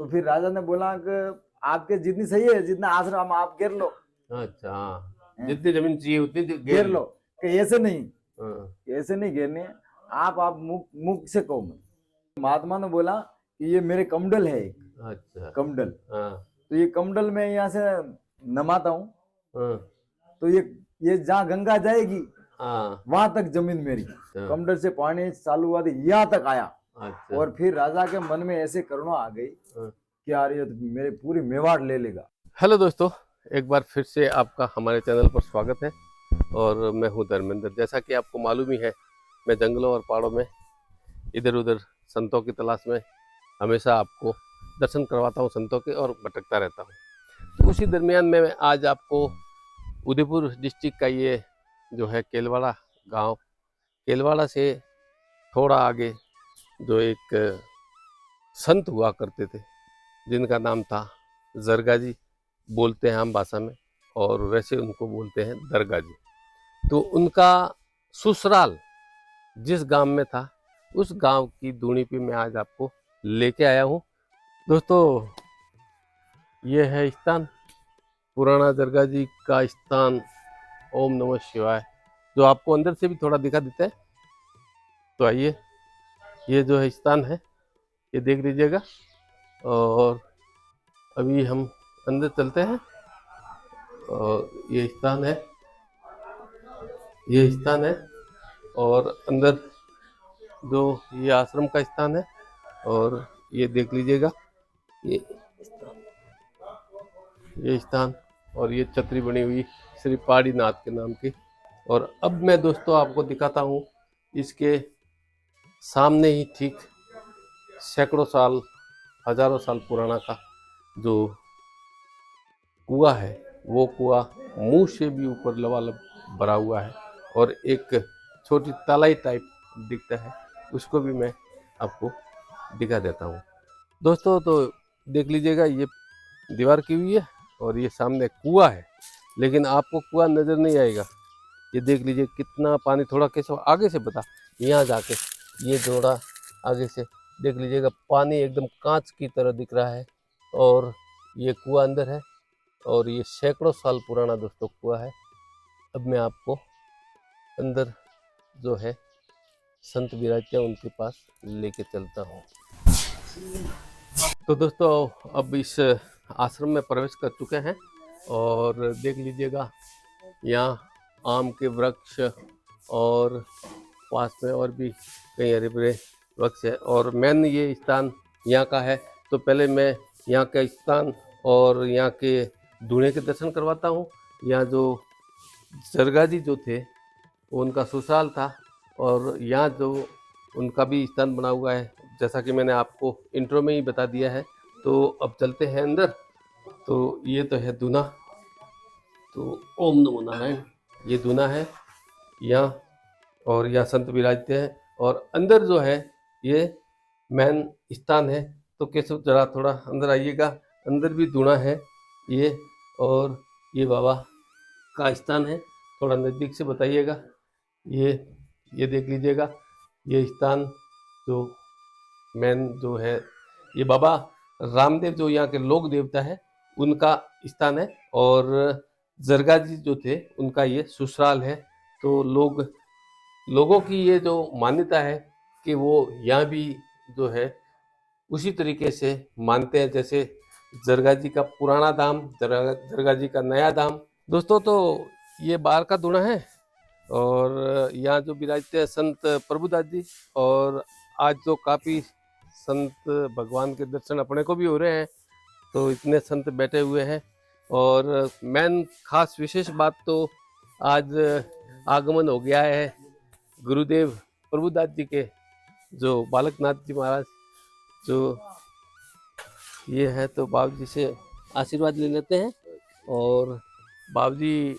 तो फिर राजा ने बोला कि आपके जितनी सही है, जितना आश्रम आप घेर लो। अच्छा, हाँ, जितनी जमीन चाहिए उतनी घेर लो। कि ऐसे नहीं, हाँ, ऐसे नहीं घेरनी है, आप मुख मुख से कहो मत। महात्मा ने बोला कि ये मेरे कमंडल है, एक अच्छा, कमंडल। हाँ, तो ये कमंडल में यहाँ से नमाता हूँ, हाँ, तो ये जहाँ गंगा जाएगी हाँ, वहां तक जमीन मेरी। अच्छा, कमंडल से पानी चालू हुआ तो यहाँ तक आया। अच्छा, और फिर राजा के मन में ऐसे करुणा आ गई हाँ। कि यार ये तो मेरे पूरी मेवाड़ ले लेगा। हेलो दोस्तों, एक बार फिर से आपका हमारे चैनल पर स्वागत है। और मैं हूं धर्मेंद्र। जैसा कि आपको मालूम ही है, मैं जंगलों और पहाड़ों में इधर उधर संतों की तलाश में हमेशा आपको दर्शन करवाता हूं संतों के, और भटकता रहता हूं। तो उसी दरमियान में मैं आज आपको उदयपुर डिस्ट्रिक्ट का ये जो है केलवाड़ा गांव, केलवाड़ा से थोड़ा आगे जो एक संत हुआ करते थे, जिनका नाम था जरगा जी, बोलते हैं आम भाषा में, और वैसे उनको बोलते हैं दरगा जी। तो उनका ससुराल जिस गांव में था, उस गांव की दूनी पे मैं आज आपको लेके आया हूँ। दोस्तों, ये है स्थान, पुराना दरगाह जी का स्थान। ओम नमः शिवाय, जो आपको अंदर से भी थोड़ा दिखा देता है। तो आइए, ये जो है स्थान है, ये देख लीजिएगा। और अभी हम अंदर चलते हैं। और ये स्थान है, ये स्थान है। और अंदर जो ये आश्रम का स्थान है, और ये देख लीजिएगा, ये ये स्थान। और ये छतरी बनी हुई श्री पहाड़ी नाथ के नाम की। और अब मैं दोस्तों आपको दिखाता हूँ इसके सामने ही, ठीक सैकड़ों साल, हजारों साल पुराना का जो कुआं है, वो कुआं मुंह से भी ऊपर लबालब भरा हुआ है। और एक छोटी तलाई टाइप दिखता है, उसको भी मैं आपको दिखा देता हूँ दोस्तों। तो देख लीजिएगा, ये दीवार की हुई है और ये सामने कुआं है, लेकिन आपको कुआं नजर नहीं आएगा। ये देख लीजिए कितना पानी, थोड़ा कैसे आगे से बता, यहाँ जाके ये थोड़ा आगे से देख लीजिएगा, पानी एकदम कांच की तरह दिख रहा है। और ये कुआं अंदर है, और ये सैकड़ों साल पुराना दोस्तों कुआं है। अब मैं आपको अंदर जो है संत विराजते हैं उनके पास लेके चलता हूँ। तो दोस्तों, अब इस आश्रम में प्रवेश कर चुके हैं, और देख लीजिएगा यहाँ आम के वृक्ष, और पास में और भी कई हरे भरे वृक्ष है। और मेन ये स्थान यहाँ का है। तो पहले मैं यहाँ का स्थान और यहाँ के दूल्हे के दर्शन करवाता हूँ। यहाँ जो जरगा जी जो थे, वो उनका ससुराल था, और यहाँ जो उनका भी स्थान बना हुआ है, जैसा कि मैंने आपको इंट्रो में ही बता दिया है। तो अब चलते हैं अंदर। तो ये तो है दूना। तो ओम नमो नारायण, ये दूना है यहाँ, और यहाँ संत विराजते हैं। और अंदर जो है ये मेन स्थान है। तो कैसे जरा थोड़ा अंदर आइएगा, अंदर भी दूना है ये, और ये बाबा का स्थान है। थोड़ा नज़दीक से बताइएगा। ये देख लीजिएगा, ये स्थान जो मेन जो है, ये बाबा रामदेव जो यहाँ के लोक देवता है, उनका स्थान है। और जरगा जी जो थे, उनका ये ससुराल है। तो लोगों की ये जो मान्यता है कि वो यहाँ भी जो है उसी तरीके से मानते हैं, जैसे जरगा जी का पुराना धाम, जरगा जी का नया धाम। दोस्तों, तो ये बाहर का दूना है, और यहाँ जो विराजते हैं संत प्रभुदास जी। और आज तो काफ़ी संत भगवान के दर्शन अपने को भी हो रहे हैं, तो इतने संत बैठे हुए हैं। और मेन खास विशेष बात तो आज आगमन हो गया है गुरुदेव प्रभुदास जी के, जो बालकनाथ जी महाराज जो ये है। तो बाबू जी से आशीर्वाद ले लेते हैं। और बाबू जी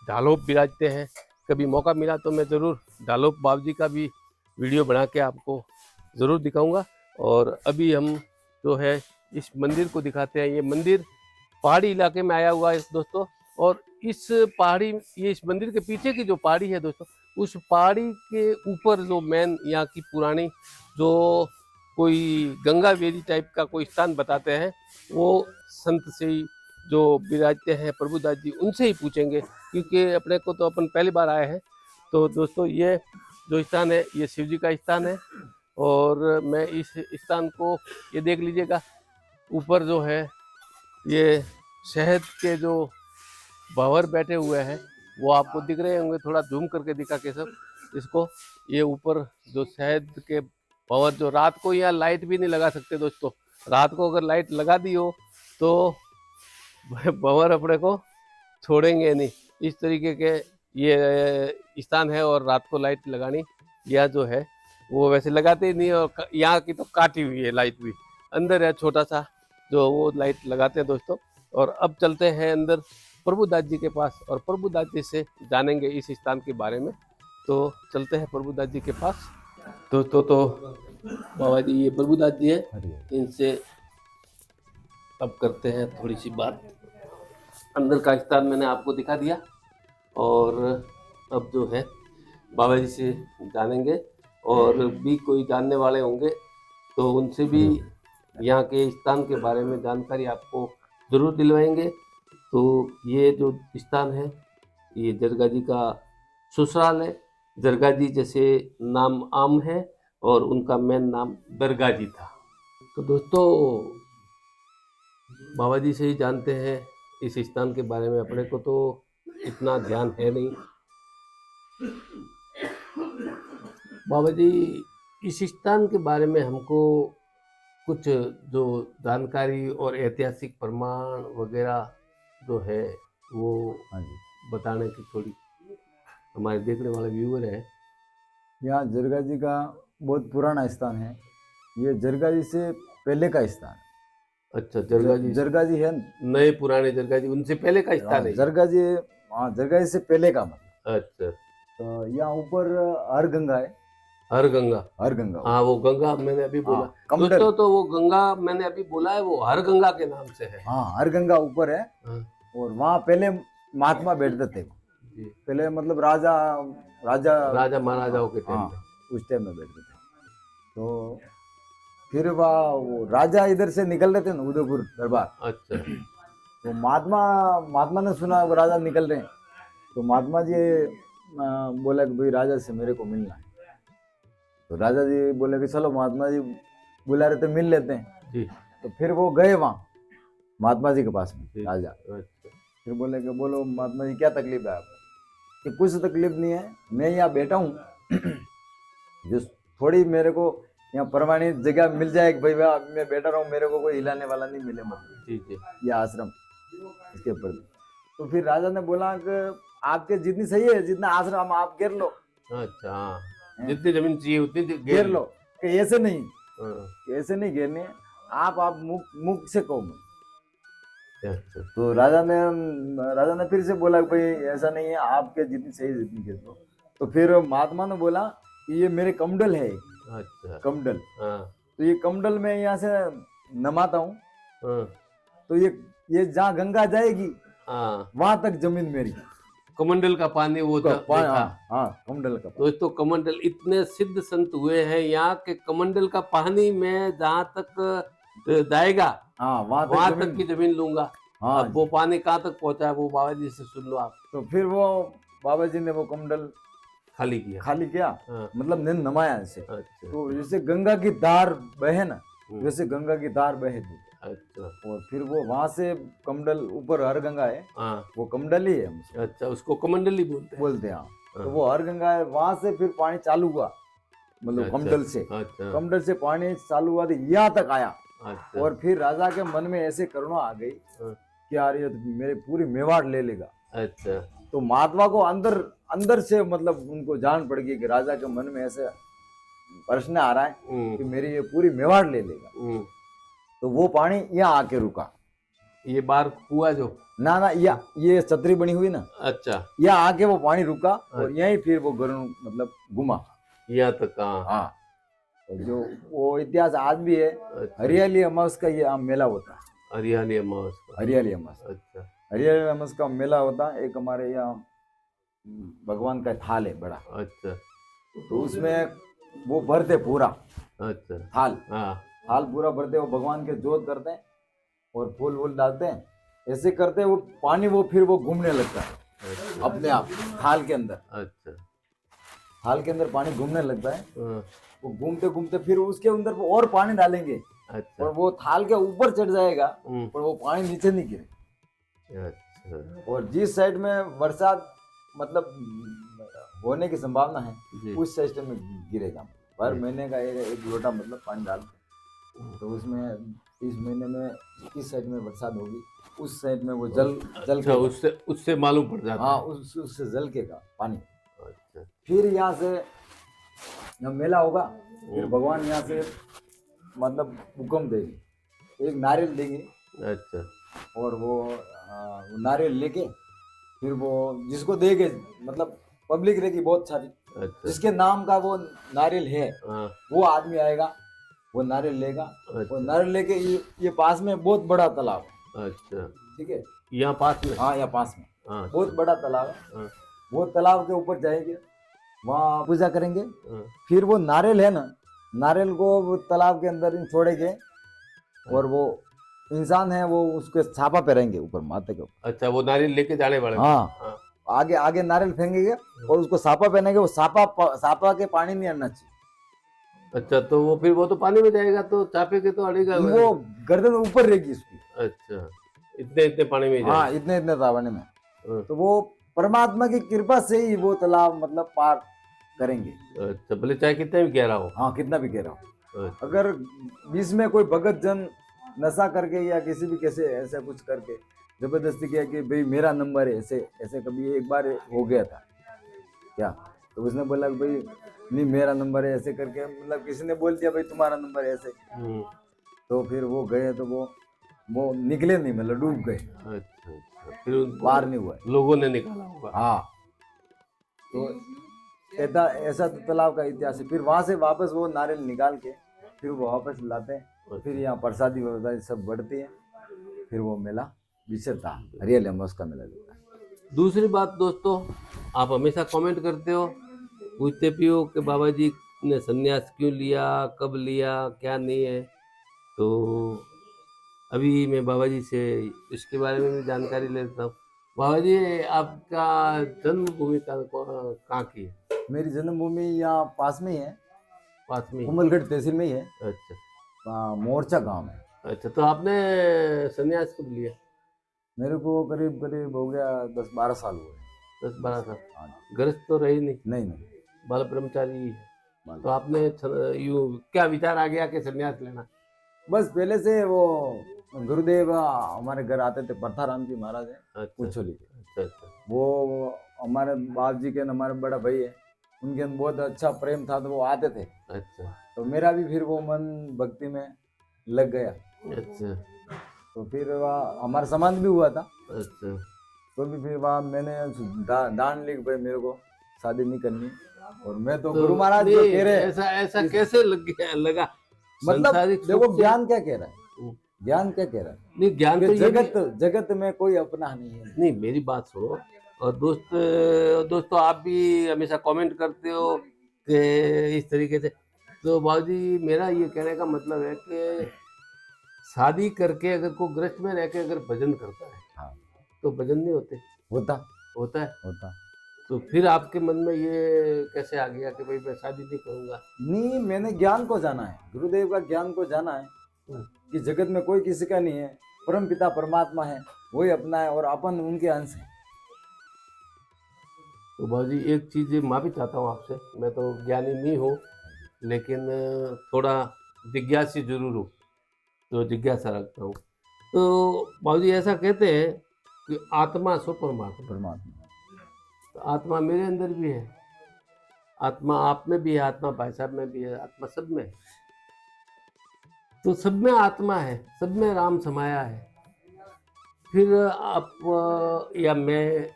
ढालोप विराजते हैं। कभी मौका मिला तो मैं ज़रूर ढालोप बाबू जी का भी वीडियो बना के आपको ज़रूर दिखाऊंगा। और अभी हम जो है इस मंदिर को दिखाते हैं। ये मंदिर पहाड़ी इलाके में आया हुआ है दोस्तों। और इस पहाड़ी, ये इस मंदिर के पीछे की जो पहाड़ी है दोस्तों, उस पहाड़ी के ऊपर जो मेन यहाँ की पुरानी जो कोई गंगा वेदी टाइप का कोई स्थान बताते हैं, वो संत से ही जो विराजते हैं प्रभुदास जी उनसे ही पूछेंगे, क्योंकि अपने को तो अपन पहली बार आए हैं। तो दोस्तों ये जो स्थान है ये शिव जी का स्थान है, और मैं इस स्थान को ये देख लीजिएगा, ऊपर जो है ये शहद के जो भंवर बैठे हुए हैं वो आपको दिख रहे होंगे, थोड़ा जूम करके दिखा के सब इसको। ये ऊपर जो शहद के भंवर, जो रात को यहाँ लाइट भी नहीं लगा सकते दोस्तों, रात को अगर लाइट लगा दी हो तो भंवर अपने को छोड़ेंगे नहीं, इस तरीके के ये स्थान है। और रात को लाइट लगानी यह जो है वो वैसे लगाते ही नहीं, और यहाँ की तो काटी हुई है लाइट भी, अंदर है छोटा सा जो वो लाइट लगाते हैं दोस्तों। और अब चलते हैं अंदर प्रभुदास जी के पास, और प्रभुदास जी से जानेंगे इस स्थान के बारे में। तो चलते हैं प्रभुदास जी के पास। दोस्तों तो बाबा जी ये प्रभुदास जी है, इनसे अब करते हैं थोड़ी सी बात। अंदर का स्थान मैंने आपको दिखा दिया, और अब जो है बाबा जी से जानेंगे, और भी कोई जानने वाले होंगे तो उनसे भी यहाँ के स्थान के बारे में जानकारी आपको ज़रूर दिलवाएंगे। तो ये जो स्थान है ये जरगा जी का ससुराल है। जरगा जी जैसे नाम आम है, और उनका मेन नाम दरगाह जी था। तो दोस्तों बाबा जी से ही जानते हैं इस स्थान के बारे में, अपने को तो इतना ध्यान है नहीं। बाबा जी इस स्थान के बारे में हमको कुछ जो जानकारी और ऐतिहासिक प्रमाण वगैरह जो है वो हाँ जी, बताने की थोड़ी हमारे देखने वाले व्यूअर है। यहाँ जरगा जी का बहुत पुराना स्थान है। ये जरगा जी से पहले का स्थान है। अच्छा, जरगा जी जरगा जी है नए पुराने जरगा जी उनसे पहले का स्थान है। जरगा जी, हाँ जरगा जी से पहले का मतलब। अच्छा, तो यहाँ ऊपर हर गंगा है। हर गंगा, हर गंगा हाँ वो गंगा मैंने अभी बोला। कमंडल। दोस्तों तो वो गंगा मैंने अभी बोला है वो हर गंगा के नाम से है। हाँ हर गंगा ऊपर है। हाँ, और वहाँ पहले महात्मा बैठते थे। जी। पहले मतलब राजा राजा राजा महाराजाओं के टाइम हाँ में। उस टाइम में बैठते थे। तो फिर वहाँ वो राजा इधर से निकल रहे थे ना उदयपुर दरबार। अच्छा, तो महात्मा ने सुना वो राजा निकल रहे हैं। तो महात्मा जी बोला कि भाई राजा से मेरे को मिलना है। तो राजा जी बोले कि चलो महात्मा जी बुला रहे थे, मिल लेते हैं। जी। तो फिर वो गए वहाँ महात्मा जी के पास में जी। राजा। अच्छा, फिर बोले कि बोलो महात्मा जी क्या तकलीफ है आपको? कि कुछ तकलीफ नहीं है, मैं यहाँ बैठा हूँ जो थोड़ी मेरे को यहाँ प्रमाणित जगह मिल जाए कि भाई मैं बैठा रहा हूँ, मेरे को कोई हिलाने वाला नहीं मिले मतलब जी जी। ये आश्रम इसके ऊपर। तो फिर राजा ने बोला कि आपके जितनी सही है, जितना आश्रम आप घेर लो। अच्छा, हाँ, जितनी जमीन चाहिए उतनी घेर लो। कि ऐसे नहीं, हाँ, ऐसे नहीं घेरनी है, आप मुख से कहो मत। अच्छा, तो राजा ने फिर से बोला कि भाई ऐसा नहीं है, आपके जितनी सही जितनी घेर लो। तो फिर महात्मा ने बोला कि ये मेरे कमंडल है, अच्छा, कमंडल। हाँ, तो ये कमंडल में यहाँ से नमाता हूँ। हाँ, तो ये जहाँ गंगा जाएगी हाँ, वहां तक जमीन मेरी। कमंडल का पानी वो देखा। हाँ कमंडल का पानी। दोस्तों कमंडल इतने सिद्ध संत हुए हैं यहाँ के, कमंडल का पानी में जहाँ तक जाएगा हाँ वहां वहां तक तक की जमीन लूंगा। हाँ अब वो पानी कहाँ तक पहुंचा है वो बाबा जी से सुन लो आप। तो फिर वो बाबा जी ने वो कमंडल खाली किया। खाली किया, हाँ, मतलब ने नमाया इसे। अच्छा, तो जैसे गंगा की धार बहे ना, हम्म, वैसे गंगा की धार बहे थी। अच्छा, और फिर वो वहां से कमंडल, ऊपर हर गंगा है, हाँ, वो कमंडल ही है हम उसको अच्छा, उसको कमंडल ही बोलते हैं। बोलते हैं। हाँ। हाँ, तो वो हर गंगा है, वहां से फिर पानी चालू हुआ, मतलब अच्छा, कमंडल से। अच्छा, कमंडल से पानी चालू हुआ तो यहाँ तक आया। अच्छा, और फिर राजा के मन में ऐसे करुणा आ गई हाँ, कि यार ये तो मेरे पूरी मेवाड़ ले लेगा। अच्छा, तो महात्मा को अंदर अंदर से मतलब उनको जान पड़ गई कि राजा के मन में ऐसे प्रश्न आ रहा है कि मेरी ये पूरी मेवाड़ ले लेगा। तो वो पानी यहाँ आके रुका। ये बार हुआ जो ना ये छतरी बनी हुई ना, अच्छा, यहाँ आके वो पानी रुका और यहीं फिर वो गरुण मतलब घुमा यहाँ तक। हाँ, हाँ। और जो वो इतिहास आज भी है, अच्छा, हरियाली अमावस का ये मेला होता है। हरियाली अमावस का। हरियाली अमावस, अच्छा, हरियाली अमावस का मेला होता है। एक हमारे यहाँ भगवान का थाल है बड़ा, अच्छा, तो उसमें वो भरते पूरा अच्छा। थाल हाँ। थाल पूरा भरते हैं, वो भगवान के जोत करते हैं और फूल वूल डालते हैं, ऐसे करते हैं वो पानी वो फिर वो घूमने लगता है अपने आप थाल के अंदर। अच्छा। थाल के अंदर पानी घूमने लगता है, हाँ, वो घूमते घूमते फिर उसके अंदर वो और पानी डालेंगे अच्छा। और वो थाल के ऊपर चढ़ जाएगा हम्म, पर वो पानी नीचे नहीं गिरे। अच्छा और जिस साइड में बरसात मतलब होने की संभावना है जी। उस साइड में गिरेगा। हर जी। महीने का एक लोटा मतलब पानी डाल के, तो उसमें इस महीने में इस साइड में बरसात होगी, उस साइड में वो जल जल अच्छा, के उससे उससे मालूम पड़ जाता हाँ है। उससे जल के का पानी। अच्छा। फिर यहाँ से जब मेला होगा फिर भगवान यहाँ से मतलब हुक्म देगी, एक नारियल देगी अच्छा। और वो नारियल लेके फिर वो जिसको देगे मतलब पब्लिक रहेगी बहुत सारी, अच्छा। जिसके नाम का वो नारियल है हाँ। वो आदमी आएगा, वो नारियल लेगा और अच्छा। नारियल लेके ये पास में बहुत बड़ा तालाब है, अच्छा, ठीक है। यहाँ पास में। हाँ यहाँ पास में हाँ। बहुत बड़ा तालाब है, हाँ। वो तालाब के ऊपर जाएंगे, वहाँ पूजा करेंगे। हाँ। फिर वो नारियल है ना, नारियल को वो तालाब के अंदर ही छोड़ेंगे और वो इंसान है वो उसके छापा पहनेंगे ऊपर माथे के ऊपर। अच्छा, वो नारियल लेके जाने वाले। हाँ हाँ। आगे आगे नारियल फेंकेंगे और उसको सापा पहनेंगे, वो सापा के पानी नहीं आना चाहिए, अच्छा, तो वो फिर वो तो पानी में जाएगा तो चापे के तो अड़ेगा। वो गर्दन ऊपर रहेगी उसकी। अच्छा, इतने इतने पानी में ही हाँ जाएगा। इतने इतने तावाने में, हाँ। तो वो परमात्मा की कृपा से ही वो तालाब मतलब पार करेंगे। अच्छा, भले चाहे कितने भी गहरा हो। हाँ कितना भी कह रहा हूँ, अच्छा। अगर बीच में कोई भगत जन नशा करके या किसी भी कैसे ऐसा कुछ करके जबरदस्ती किया कि भाई मेरा नंबर है, ऐसे ऐसे कभी एक बार हो गया था क्या, तो उसने बोला कि भाई नहीं मेरा नंबर है ऐसे करके, मतलब किसी ने बोल दिया भाई तुम्हारा नंबर है ऐसे, तो फिर वो गए तो वो निकले नहीं, मतलब डूब गए, अच्छा। अच्छा, फिर उनको पार नहीं हुआ। लोगों ने निकाला होगा। हाँ तो ऐसा ऐसा तो तालाब का इतिहास है। फिर वहां से वापस वो नारियल निकाल के फिर वो वापस लाते हैं, फिर यहाँ प्रसादी वरसादी सब बढ़ती है, फिर वो मेला विचरता हरियल अमावस का मेला लगता है। दूसरी बात दोस्तों, आप हमेशा कमेंट करते हो, पूछते भी हो कि बाबा जी ने संन्यास क्यों लिया, कब लिया, क्या नहीं है। तो अभी मैं बाबा जी से इसके बारे में भी जानकारी लेता हूँ। बाबा जी, आपका जन्मभूमि कहाँ की है? मेरी जन्मभूमि यहाँ पास में ही है, पास में ही? कुमलगढ़ तहसील में ही है, अच्छा। मोर्चा गांव में। अच्छा, तो आपने संन्यास कब लिया? मेरे को करीब करीब हो गया 10-12 साल हुए। 10-12 साल? हाँ गृहस्थ तो रही नहीं? नहीं नहीं बाल ब्रह्मचारी ही है। बाल- तो आपने यूँ क्या विचार आ गया कि संन्यास लेना? बस पहले से वो गुरुदेव हमारे घर आते थे, परथाराम जी महाराज है अच्छा। पुछोली, अच्छा। अच्छा। वो हमारे बाप जी के हमारे बड़ा भाई है, उनके अंदर बहुत अच्छा प्रेम था तो वो आते थे, अच्छा। तो मेरा भी फिर वो मन भक्ति में लग गया, अच्छा। तो फिर वहाँ हमारा संबंध भी हुआ था, अच्छा। तो भी फिर वहाँ मैंने दान ली कि भाई मेरे को शादी नहीं करनी, और मैं तो तो गुरु महाराज जो नहीं, कह रहे हैं ऐसा ऐसा कैसे लगा? मतलब सांसारिक देखो सुख से- ज्ञान क्या कह रहा है, ज्ञान क्या कह रहा है नहीं, ज्ञान कि तो ये भी- जगत में कोई अपना नहीं है। नहीं, मेरी बात सुनो। और दोस्तों आप भी हमेशा कमेंट करते हो कि इस तरीके से, तो बाबूजी मेरा ये कहने का मतलब है कि शादी करके अगर कोई गृहस्थ में रह के अगर भजन करता है हाँ तो भजन नहीं होते? होता होता है। होता तो फिर आपके मन में ये कैसे आ गया कि भाई मैं शादी नहीं करूंगा? नहीं, मैंने ज्ञान को जाना है, गुरुदेव का ज्ञान को जाना है कि जगत में कोई किसी का नहीं है, परम पिता परमात्मा है, वही अपना है और अपन उनके अंश है। तो बाबूजी एक चीज़ माफ़ी चाहता हूँ आपसे, मैं तो ज्ञानी नहीं हूँ, लेकिन थोड़ा जिज्ञासी जरूर हूँ, तो जिज्ञासा रखता हूँ। तो बाबूजी ऐसा कहते हैं कि आत्मा सो परमात्मा। परमात्मा तो आत्मा मेरे अंदर भी है, आत्मा आप में भी है, आत्मा भाई साहब में भी है, आत्मा सब में है। तो सब में आत्मा है, सब में राम समाया है। फिर आप या मैं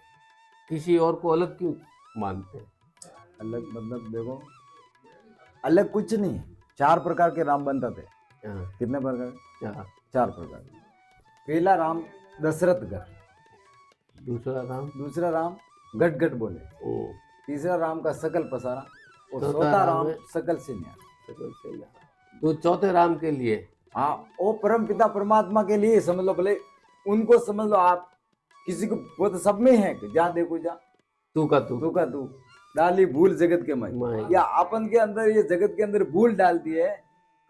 किसी और को अलग क्यों मानते हैं? अलग मतलब देखो, अलग कुछ नहीं, 4 प्रकार के राम बनता थे। हाँ, कितने प्रकार? क्या? 4 प्रकार। पहला राम दशरथ घर, दूसरा राम? दूसरा राम गट गट बोले, तीसरा राम का सकल पसारा, और चौथा चौथा राम राम है सकल से न्यारा। सकल से न्यारा। तो चौथे राम के लिए। हाँ, वो परम पिता परमात्मा के लिए समझ लो, भले उनको समझ लो आप, किसी को वो तो सब में है कि जा देखो जा, तू का तू। तू का तू, डाली भूल जगत के मई, मैं। या अपन के अंदर ये जगत के अंदर भूल डाल दी है,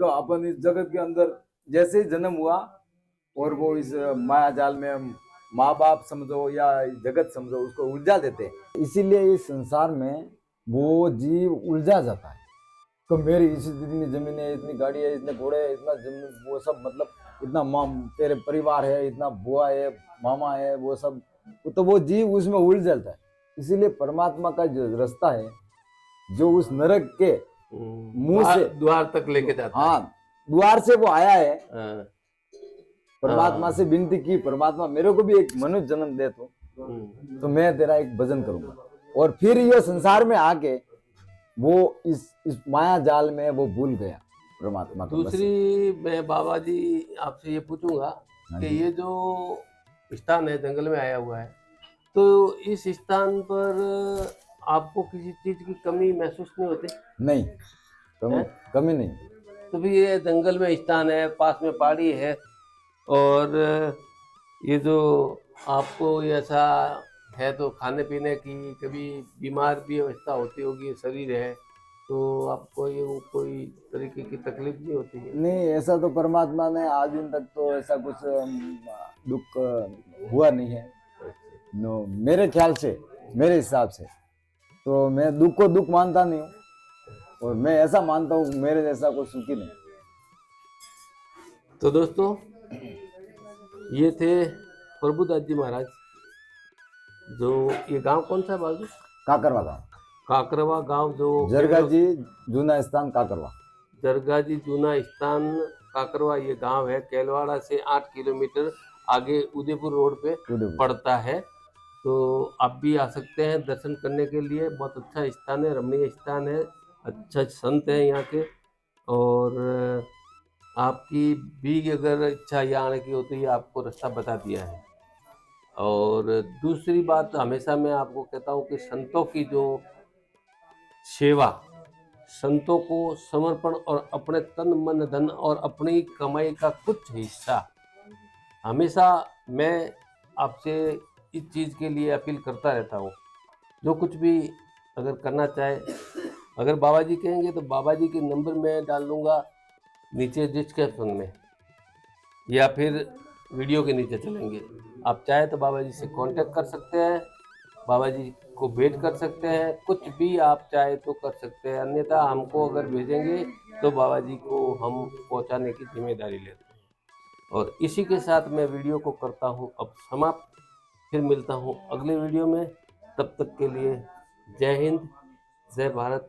तो अपन इस जगत के अंदर जैसे ही जन्म हुआ और वो इस माया जाल में माँ बाप समझो या जगत समझो उसको उलझा देते हैं। इसीलिए इस संसार में वो जीव उलझा जाता है, तो मेरी इतनी जमीन है, इतनी गाड़ी है, इतने घोड़े है, इतना जमीन, वो सब मतलब इतना माम तेरे परिवार है, इतना बुआ है, मामा है, वो सब, तो वो जीव उसमें उलझ जाता है। इसीलिए परमात्मा का जो रास्ता है, जो उस नरक के मुंह से द्वार तक लेके जाता है। हाँ, द्वार से वो आया है, हाँ। परमात्मा से विनती की, परमात्मा मेरे को भी एक मनुष्य जन्म दे तो मैं तेरा एक भजन करूंगा, और फिर ये संसार में आके वो इस माया जाल में वो भूल गया परमात्मा को। दूसरी मैं बाबा जी आपसे ये पूछूंगा हाँ कि जी। ये जो स्थान है जंगल में आया हुआ है, तो इस स्थान पर आपको किसी चीज की कमी महसूस नहीं होती? नहीं, कमी कमी नहीं। तो भी ये जंगल में स्थान है, पास में पहाड़ी है, और ये जो आपको ऐसा है तो खाने पीने की कभी बीमार भी अवस्था होती होगी, शरीर है तो आपको ये कोई तरीके की तकलीफ नहीं होती है? नहीं, ऐसा तो परमात्मा ने आज दिन तक तो ऐसा कुछ दुख हुआ नहीं है। नो, मेरे ख्याल से, मेरे हिसाब से तो मैं दुख को दुख मानता नहीं हूँ, और मैं ऐसा मानता हूँ मेरे जैसा कोई सुखी नहीं। तो दोस्तों, ये थे प्रभुदास जी महाराज। जो ये गांव कौन सा है बाबू? काकरवा गाँव, काकरवा गांव, जो जरगा जी जूना स्थान काकरवा। दरगाह जी जूना स्थान काकरवा ये गांव है, केलवाड़ा से 8 किलोमीटर आगे उदयपुर रोड पे पड़ता है। तो आप भी आ सकते हैं दर्शन करने के लिए, बहुत अच्छा स्थान है, रमणीय स्थान है, अच्छा संत है यहाँ के। और आपकी भी अगर इच्छा यहाँ आने की हो तो ये आपको रास्ता बता दिया है। और दूसरी बात, हमेशा मैं आपको कहता हूँ कि संतों की जो सेवा, संतों को समर्पण और अपने तन मन धन और अपनी कमाई का कुछ हिस्सा, हमेशा मैं आपसे इस चीज़ के लिए अपील करता रहता हूँ। जो कुछ भी अगर करना चाहे, अगर बाबा जी कहेंगे तो बाबा जी के नंबर मैं डाल दूँगा नीचे डिस्क्रिप्शन में, या फिर वीडियो के नीचे चलेंगे। आप चाहे तो बाबा जी से कांटेक्ट कर सकते हैं, बाबा जी को भेंट कर सकते हैं, कुछ भी आप चाहे तो कर सकते हैं। अन्यथा हमको अगर भेजेंगे तो बाबा जी को हम पहुंचाने की जिम्मेदारी लेते हैं। और इसी के साथ मैं वीडियो को करता हूं अब समाप्त। फिर मिलता हूं अगले वीडियो में, तब तक के लिए जय हिंद, जय भारत,